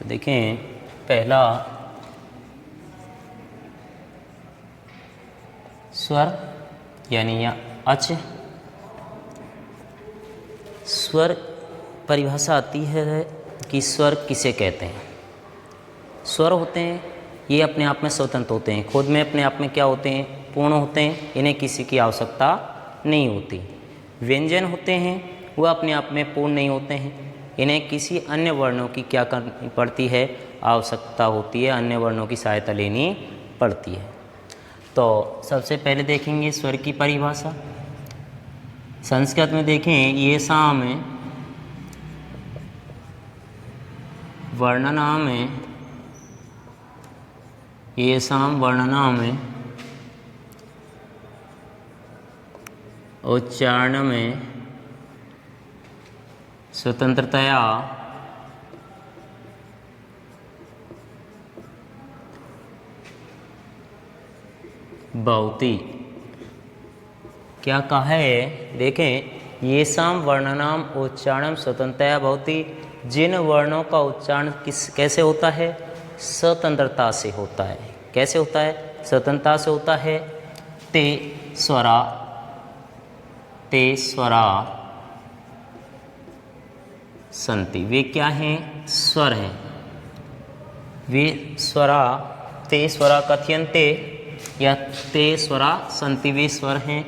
तो देखें पहला स्वर यानी या अच। स्वर परिभाषा आती है कि स्वर किसे कहते हैं। स्वर होते हैं ये अपने आप में स्वतंत्र होते हैं, खुद में अपने आप में क्या होते हैं, पूर्ण होते हैं, इन्हें किसी की आवश्यकता नहीं होती। व्यंजन होते हैं वह अपने आप में पूर्ण नहीं होते हैं, इन्हें किसी अन्य वर्णों की क्या करनी पड़ती है, आवश्यकता होती है, अन्य वर्णों की सहायता लेनी पड़ती है। तो सबसे पहले देखेंगे स्वर की परिभाषा। संस्कृत में देखें ये साम वर्णनाम ये साम वर्णनाम उच्चारण में स्वतंत्रतया भवति। क्या कहा है, देखें ये साम वर्णनाम उच्चारण स्वतंत्रतया भवति। जिन वर्णों का उच्चारण कैसे होता है, स्वतंत्रता से होता है। कैसे होता है, स्वतंत्रता से होता है। ते स्वरा संति, वे क्या हैं, स्वर हैं। वे स्वरा ते स्वरा कथयन्ते या ते स्वरा संति, वे स्वर हैं।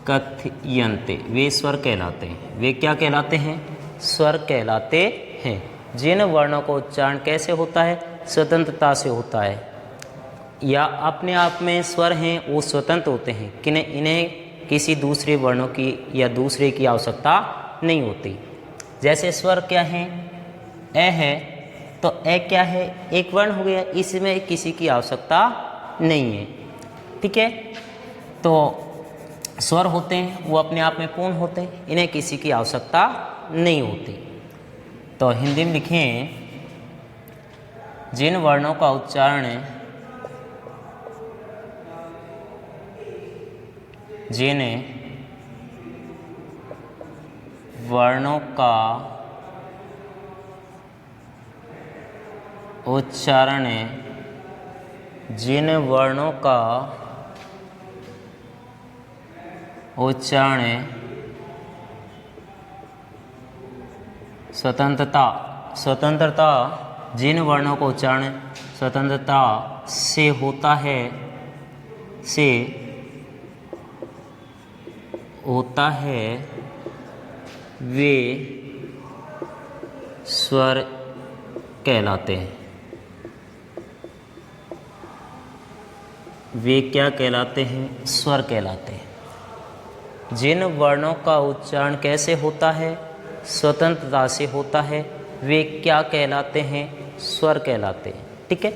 कथयन्ते, वे स्वर कहलाते हैं। वे क्या कहलाते हैं, स्वर कहलाते हैं। जिन वर्णों का उच्चारण कैसे होता है, स्वतंत्रता से होता है, या अपने आप में स्वर हैं वो स्वतंत्र होते हैं, इन्हें किसी दूसरे वर्णों की या दूसरे की आवश्यकता नहीं होती। जैसे स्वर क्या है, ए है, तो ए क्या है, एक वर्ण हो गया, इसमें किसी की आवश्यकता नहीं है। ठीक है, तो स्वर होते हैं वो अपने आप में पूर्ण होते हैं, इन्हें किसी की आवश्यकता नहीं होती। तो हिंदी में लिखें जिन वर्णों का उच्चारण जिन वर्णों का उच्चारण जिन वर्णों का उच्चारण स्वतंत्रता जिन वर्णों का उच्चारण स्वतंत्रता से होता है, वे स्वर कहलाते हैं। वे क्या कहलाते हैं, स्वर कहलाते हैं। जिन वर्णों का उच्चारण कैसे होता है, स्वतंत्रता से होता है, वे क्या कहलाते हैं, स्वर कहलाते हैं। ठीक है,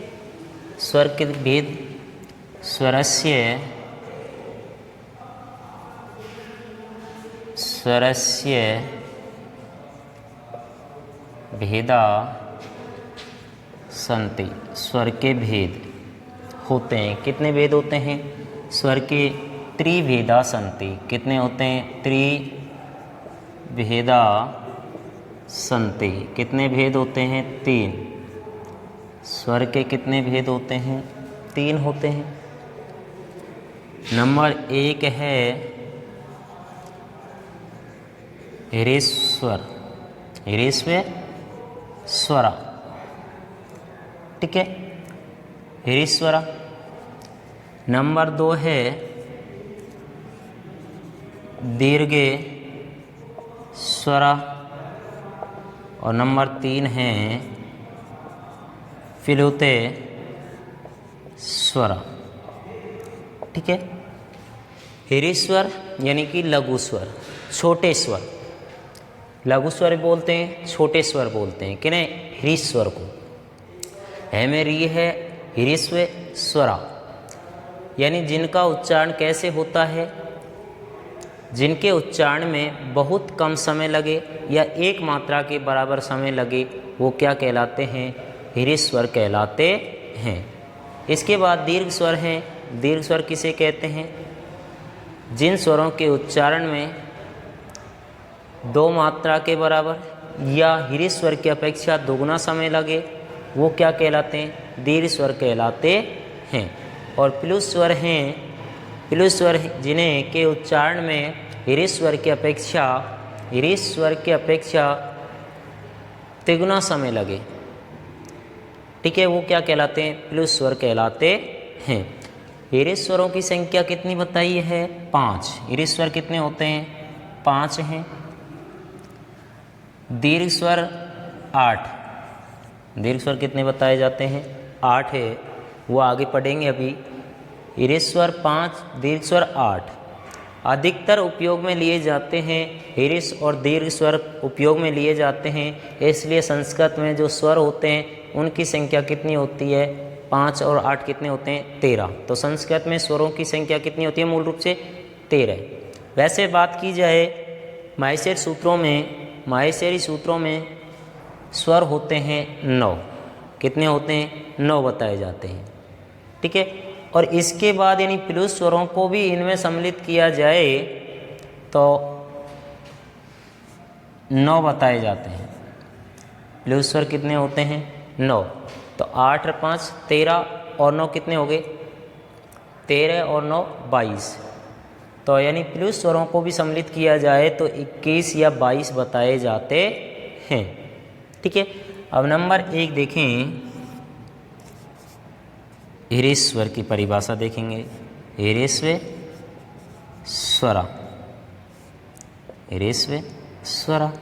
स्वर के भेद स्वरस्य भेदा संति। स्वर के भेद होते हैं, कितने भेद होते हैं, स्वर के त्रिभेदा संति। कितने होते हैं, त्रिभेदा संति। कितने भेद होते हैं, 3। स्वर के कितने भेद होते हैं, 3 होते हैं। नंबर 1 है ह्रीस्वर, स्वरा। ठीक है, ह्रीस्वरा। नंबर 2 है दीर्घे स्वरा, और नंबर 3 है फिलुते स्वरा। ठीक है, ह्रीस्वर यानी कि लघु स्वर, छोटे स्वर। लघु स्वर बोलते हैं, छोटे स्वर बोलते हैं, किन्हें, ह्रीस्वर को। है में री है, ह्रीस्व स्वरा, यानी जिनका उच्चारण कैसे होता है, जिनके उच्चारण में बहुत कम समय लगे या एक मात्रा के बराबर समय लगे, वो क्या कहलाते हैं, ह्रीस्वर कहलाते हैं। इसके बाद दीर्घ स्वर हैं। दीर्घ स्वर किसे कहते हैं, जिन स्वरों के उच्चारण में 2 मात्रा के बराबर या हीरे स्वर की अपेक्षा दोगुना समय लगे वो क्या कहलाते हैं? दीर्घ स्वर कहलाते हैं। और प्लुत स्वर हैं, प्लुत स्वर जिन्हें के उच्चारण में हीरे स्वर की अपेक्षा तिगुना समय लगे, ठीक है, वो क्या कहलाते हैं? प्लुत स्वर कहलाते हैं। हीरे स्वरों की संख्या कितनी बताई है? 5। हीरे स्वर कितने होते हैं? 5 हैं। दीर्घ स्वर 8। दीर्घ स्वर कितने बताए जाते हैं? 8 है, वो आगे पढ़ेंगे अभी। हीरे स्वर 5, दीर्घ स्वर 8 अधिकतर उपयोग में लिए जाते हैं। हीरे और दीर्घ स्वर उपयोग में लिए जाते हैं, इसलिए संस्कृत में जो स्वर होते हैं उनकी संख्या कितनी होती है? 5 और 8 कितने होते हैं? 13। तो संस्कृत में स्वरों की संख्या कितनी होती है? मूल रूप से 13। वैसे बात की जाए माहेश्वरी सूत्रों में स्वर होते हैं 9। कितने होते हैं? 9 बताए जाते हैं, ठीक है। और इसके बाद यानी प्लुत स्वरों को भी इनमें सम्मिलित किया जाए तो 9 बताए जाते हैं। प्लुत स्वर कितने होते हैं? 9। तो 8 और 5 13 और 9 कितने हो गए? 13 और 9 22। तो यानी प्लुत स्वरों को भी सम्मिलित किया जाए तो 21 या 22 बताए जाते हैं, ठीक है। अब नंबर 1 देखें, हीरे स्वर की परिभाषा देखेंगे। हीरेस्व स्वरा, हीरेस्व स्वरा।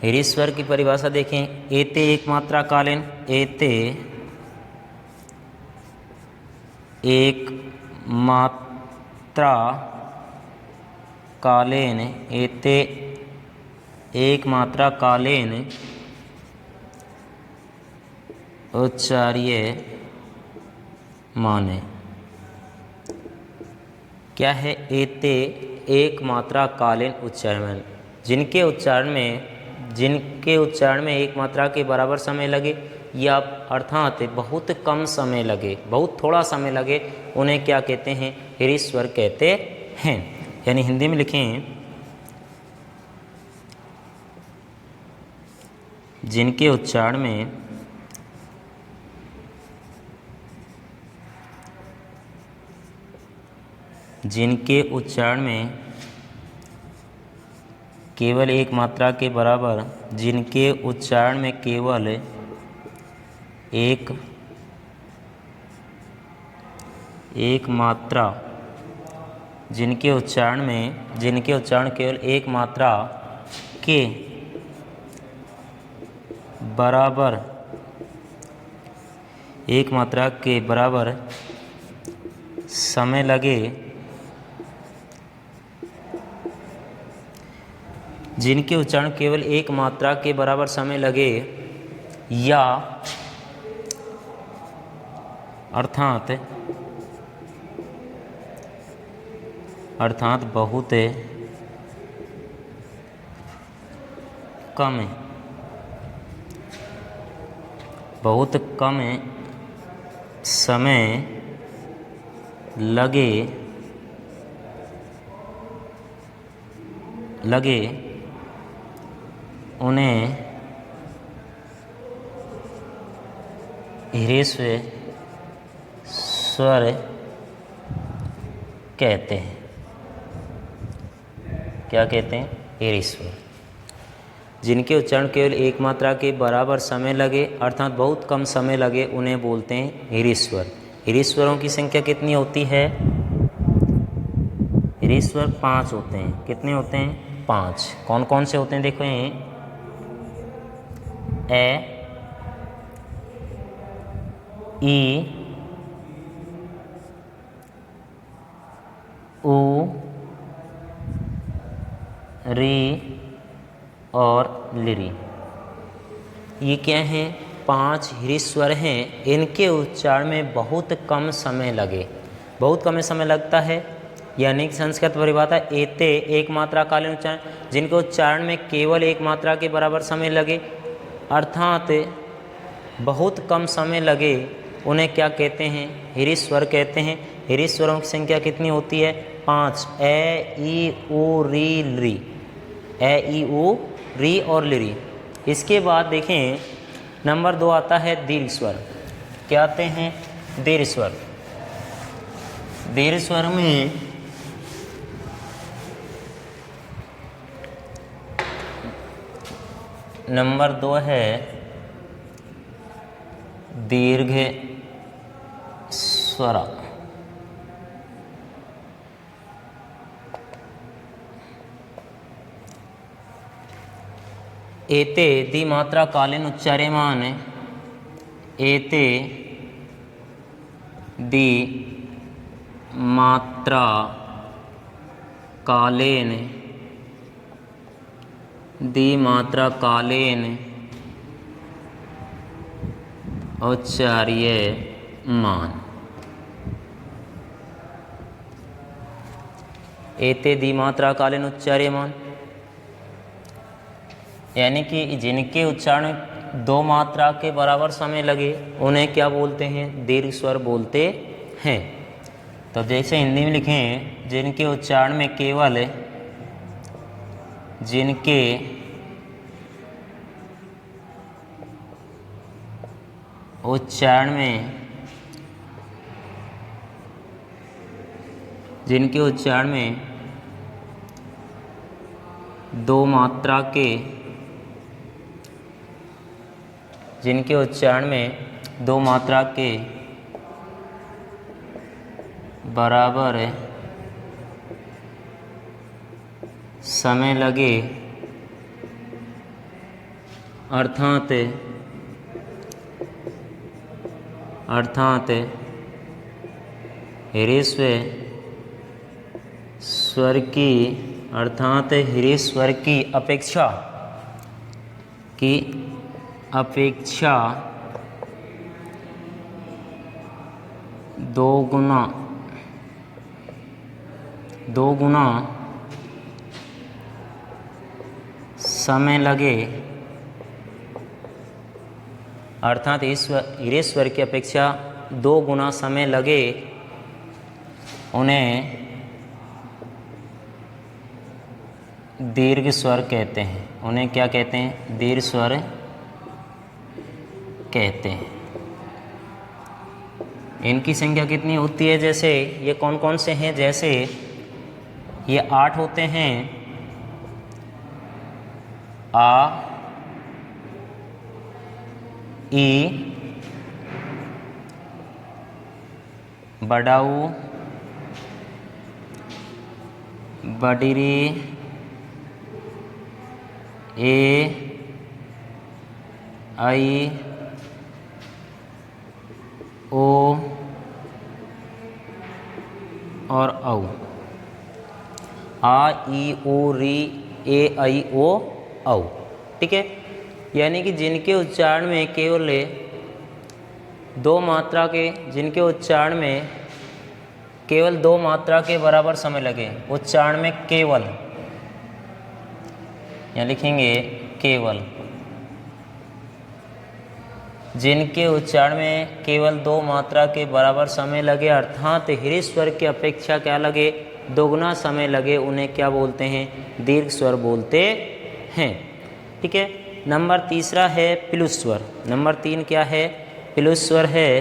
हीरे स्वर की परिभाषा देखें। एते एक मात्रा कालीन, एते एक मात्रा कालीन, एते एक मात्रा कालीन उच्चार्य माने। क्या है? एते एक मात्रा कालीन उच्चारण, जिनके उच्चारण में एक मात्रा के बराबर समय लगे या अर्थात बहुत कम समय लगे, बहुत थोड़ा समय लगे, उन्हें क्या कहते हैं? हीरे स्वर कहते हैं। यानी हिंदी में लिखें, जिनके उच्चारण में केवल एक मात्रा के बराबर, जिनके उच्चारण में केवल एक मात्रा, जिनके उच्चारण केवल एक मात्रा के बराबर, एक मात्रा के बराबर समय लगे, जिनके उच्चारण केवल एक मात्रा के बराबर समय लगे या अर्थात बहुत कम समय लगे उन्हें हीरेस्व स्वर कहते हैं। क्या कहते हैं? हीरे स्वर। जिनके उच्चारण केवल एक मात्रा के बराबर समय लगे अर्थात बहुत कम समय लगे, उन्हें बोलते हैं हीरे स्वर। हीरे स्वरों की संख्या कितनी होती है? हीरे स्वर 5 होते हैं। कितने होते हैं? 5। कौन कौन से होते हैं? देखो, ए, ई, ऊ, री और लिरी। ये क्या हैं? 5 हीरे स्वर हैं। इनके उच्चारण में बहुत कम समय लगता है। यानी कि संस्कृत परिभाषा एते एक मात्रा कालीन उच्चारण, जिनके उच्चारण में केवल एक मात्रा के बराबर समय लगे अर्थात बहुत कम समय लगे, उन्हें क्या कहते हैं? हीरे स्वर कहते हैं। हीरे स्वरों की संख्या कितनी होती है? 5। ए, ई, ऊ, री, ली। ए, ई, ऊ, री और लिरी। इसके बाद देखें नंबर 2 आता है दीर्घ स्वर। क्या आते हैं? दीर्घ स्वर। दीर्घ स्वर में नंबर 2 है दीर्घ स्वर। एते द्विमात्रा कालीन उच्चार्यमान एते द्विमात्रा कालीन उच्चार्यमान। एते द्विमात्रा कालीन उच्चार्यमान यानी कि जिनके उच्चारण 2 मात्रा के बराबर समय लगे उन्हें क्या बोलते हैं? दीर्घ स्वर बोलते हैं। तो जैसे हिंदी में लिखें, जिनके उच्चारण में केवल जिनके उच्चारण में 2 मात्रा के जिनके उच्चारण में 2 मात्रा के बराबर समय लगे अर्थात ह्रस्व स्वर की अपेक्षा 2 गुना समय लगे अर्थात ह्रस्व स्वर की अपेक्षा 2 गुना समय लगे उन्हें दीर्घ स्वर कहते हैं। उन्हें क्या कहते हैं? दीर्घ स्वर कहते हैं। इनकी संख्या कितनी होती है? जैसे ये कौन कौन से हैं? जैसे ये 8 होते हैं। आ, ई, बडाऊ, बडिरी, ए, आई, ओ और औ। आ, ई, ओ, री, ए, आई, ओ, औ। ठीक है, यानी कि जिनके उच्चारण में केवल 2 मात्रा के केवल 2 मात्रा के बराबर समय लगे। उच्चारण में केवल, यहाँ लिखेंगे केवल। जिनके उच्चारण में केवल 2 मात्रा के बराबर समय लगे अर्थात ह्रस्व स्वर की अपेक्षा क्या लगे? 2 गुना समय लगे, उन्हें क्या बोलते हैं? दीर्घ स्वर बोलते हैं। ठीक है, नंबर 3 है प्लुत स्वर। नंबर 3 क्या है? प्लुत स्वर है।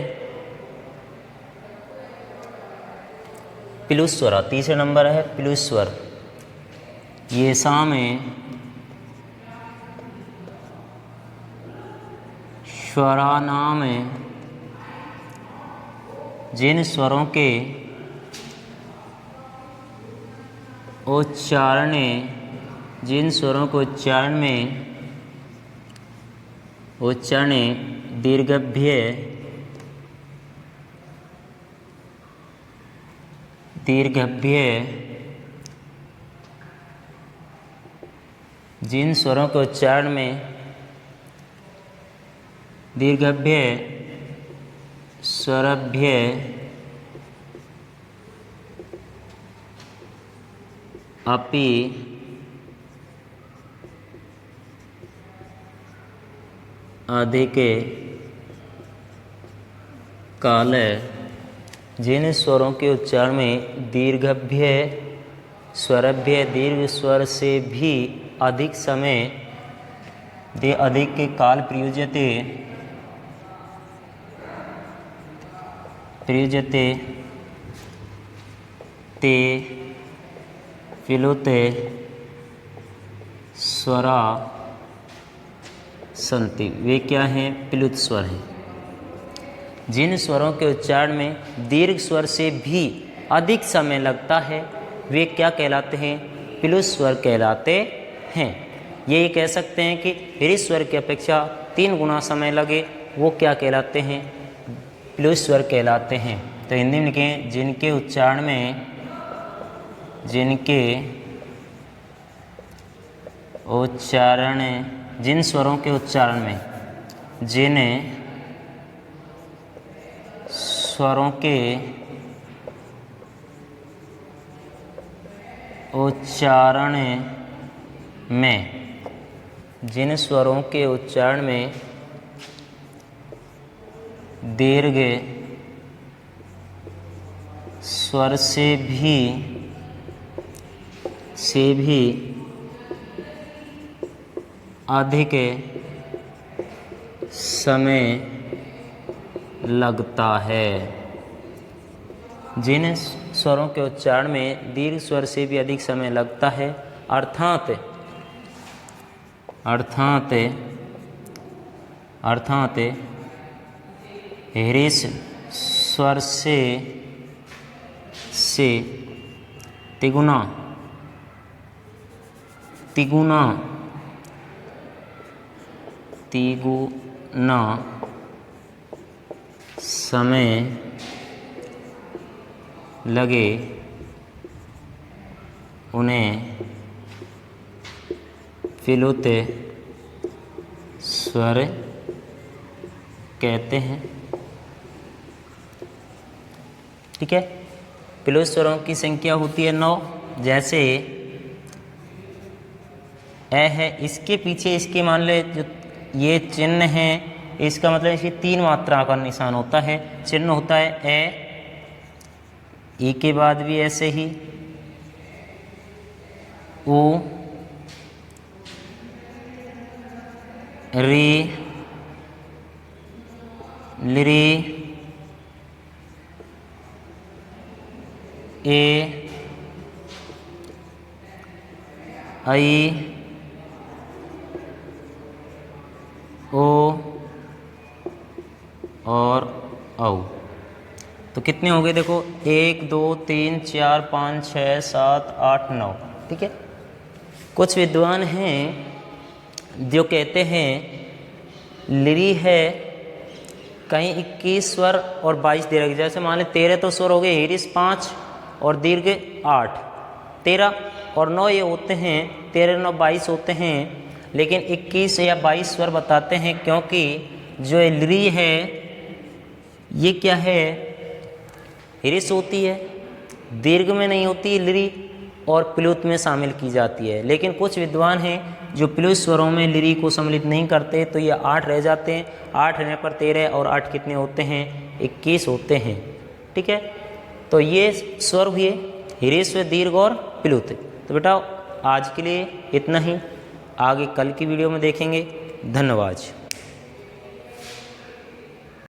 प्लुत स्वर 3 नंबर है प्लुत स्वर। ये सामें स्वरानाम जिन स्वरों के उच्चारण दीर्घभ्य जिन स्वरों के उच्चारण में दीर्घभ्य स्वरभ्य अपि अधिक काल जिन स्वरों के उच्चारण में दीर्घभ्य स्वरभ्य दीर्घ स्वर से भी अधिक समय दे अधिक के काल प्रयुज्यते ते प्लुते स्वरा संति। वे क्या हैं? प्लुत स्वर हैं। जिन स्वरों के उच्चारण में दीर्घ स्वर से भी अधिक समय लगता है वे क्या कहलाते हैं? प्लुत स्वर कहलाते हैं। ये कह सकते हैं कि ह्रस्व स्वर की अपेक्षा 3 गुना समय लगे वो क्या कहलाते हैं? प्लुत स्वर कहलाते हैं। तो हिंदी में लिखें जिनके उच्चारण में जिन स्वरों के उच्चारण में जिन स्वरों के उच्चारण में दीर्घ स्वर से भी अधिक समय लगता है। जिन स्वरों के उच्चारण में दीर्घ स्वर से भी अधिक समय लगता है अर्थात ह्रस्व स्वर से तिगुना समय लगे उन्हें प्लुत स्वर कहते हैं। ठीक है, प्लुत स्वरों की संख्या होती है 9। जैसे ए है, इसके पीछे इसके मान ले जो ये चिन्ह है इसका मतलब इसकी 3 मात्रा का निशान होता है। चिन्ह होता है ए के बाद भी ऐसे ही उ री लिरी ए आई ओ और औ। तो कितने हो गए देखो 1 2 3 4 5 6 7 8 9। ठीक है, कुछ विद्वान हैं जो कहते हैं लिरी है कहीं 21 स्वर और 22 दीर्घ। जैसे मान लें 13 तो स्वर हो गए, ह्रस्व 5 और दीर्घ 8, 13 और 9 ये होते हैं, 13 9 22 होते हैं। लेकिन 21 या 22 स्वर बताते हैं क्योंकि जो लिरी है ये क्या है? ह्रस्व होती है, दीर्घ में नहीं होती लिरी और प्लुत में शामिल की जाती है। लेकिन कुछ विद्वान हैं जो प्लुत स्वरों में लिरी को सम्मिलित नहीं करते, तो ये 8 रह जाते हैं। 8 रहने पर 13 और 8 कितने होते हैं? 21 होते हैं। ठीक है, तो ये स्वर हुए ह्रस्व, दीर्घ और प्लुत। तो बेटा आज के लिए इतना ही, आगे कल की वीडियो में देखेंगे। धन्यवाद।